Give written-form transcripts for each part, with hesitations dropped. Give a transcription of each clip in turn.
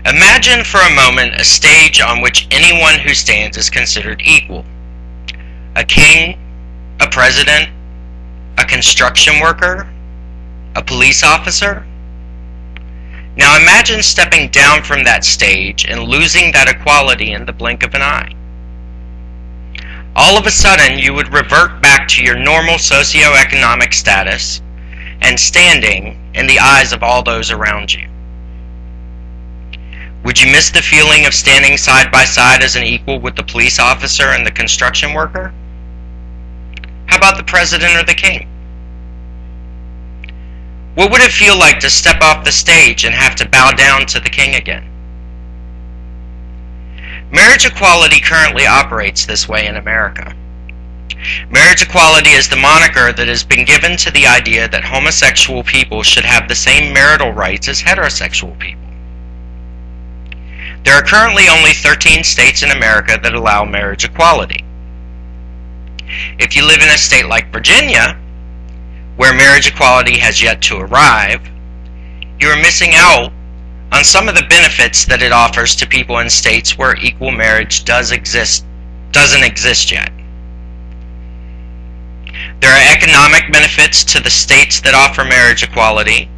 Imagine for a moment a stage on which anyone who stands is considered equal. A king, a president, a construction worker, a police officer. Now imagine stepping down from that stage and losing that equality in the blink of an eye. All of a sudden, you would revert back to your normal socioeconomic status and standing in the eyes of all those around you. Would you miss the feeling of standing side by side as an equal with the police officer and the construction worker? How about the president or the king? What would it feel like to step off the stage and have to bow down to the king again? Marriage equality currently operates this way in America. Marriage equality is the moniker that has been given to the idea that homosexual people should have the same marital rights as heterosexual people. There are currently only 13 states in America that allow marriage equality. If you live in a state like Virginia, where marriage equality has yet to arrive, you are missing out on some of the benefits that it offers to people in states where equal marriage doesn't exist yet. There are economic benefits to the states that offer marriage equality.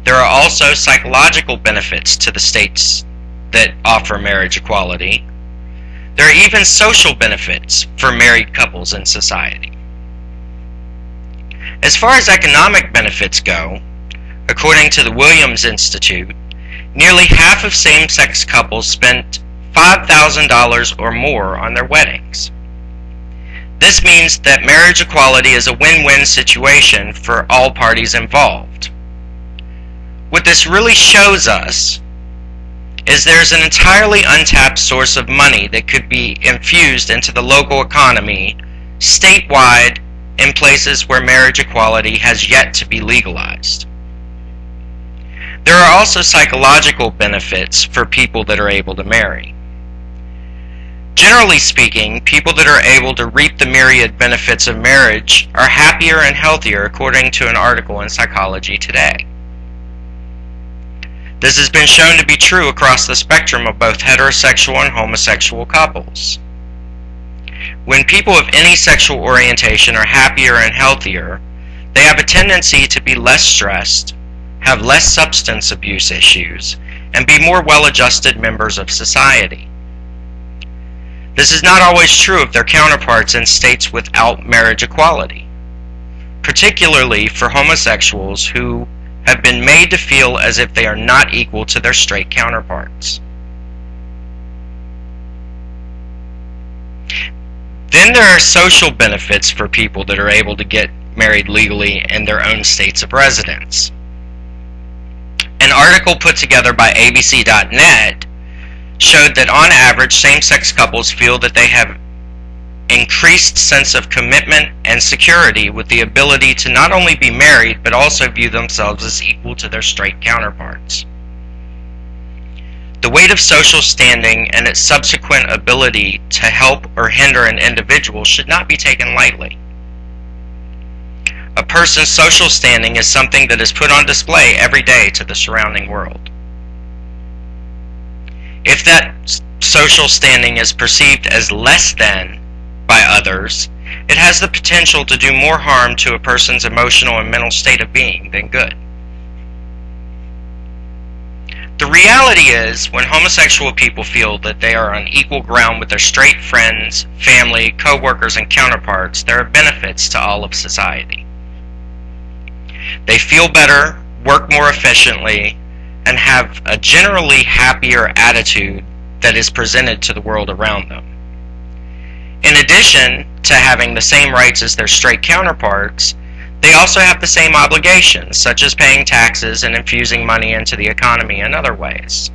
There are also psychological benefits to the states that offer marriage equality. There are even social benefits for married couples in society. As far as economic benefits go, according to the Williams Institute, nearly half of same-sex couples spent $5,000 or more on their weddings. This means that marriage equality is a win-win situation for all parties involved. What this really shows us is there's an entirely untapped source of money that could be infused into the local economy statewide in places where marriage equality has yet to be legalized. There are also psychological benefits for people that are able to marry. Generally speaking, people that are able to reap the myriad benefits of marriage are happier and healthier, according to an article in Psychology Today. This has been shown to be true across the spectrum of both heterosexual and homosexual couples. When people of any sexual orientation are happier and healthier, they have a tendency to be less stressed, have less substance abuse issues, and be more well-adjusted members of society. This is not always true of their counterparts in states without marriage equality, particularly for homosexuals who have been made to feel as if they are not equal to their straight counterparts. Then there are social benefits for people that are able to get married legally in their own states of residence. An article put together by ABC.net showed that on average, same-sex couples feel that they have increased sense of commitment and security with the ability to not only be married but also view themselves as equal to their straight counterparts. The weight of social standing and its subsequent ability to help or hinder an individual should not be taken lightly. A person's social standing is something that is put on display every day to the surrounding world. If that social standing is perceived as less than by others, it has the potential to do more harm to a person's emotional and mental state of being than good. The reality is, when homosexual people feel that they are on equal ground with their straight friends, family, co-workers, and counterparts, there are benefits to all of society. They feel better, work more efficiently, and have a generally happier attitude that is presented to the world around them. In addition to having the same rights as their straight counterparts, they also have the same obligations, such as paying taxes and infusing money into the economy in other ways.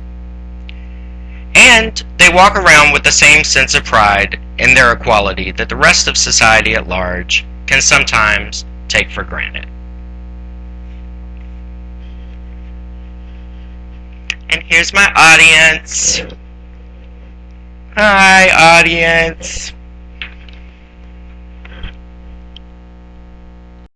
And they walk around with the same sense of pride in their equality that the rest of society at large can sometimes take for granted. And here's my audience. Hi, audience.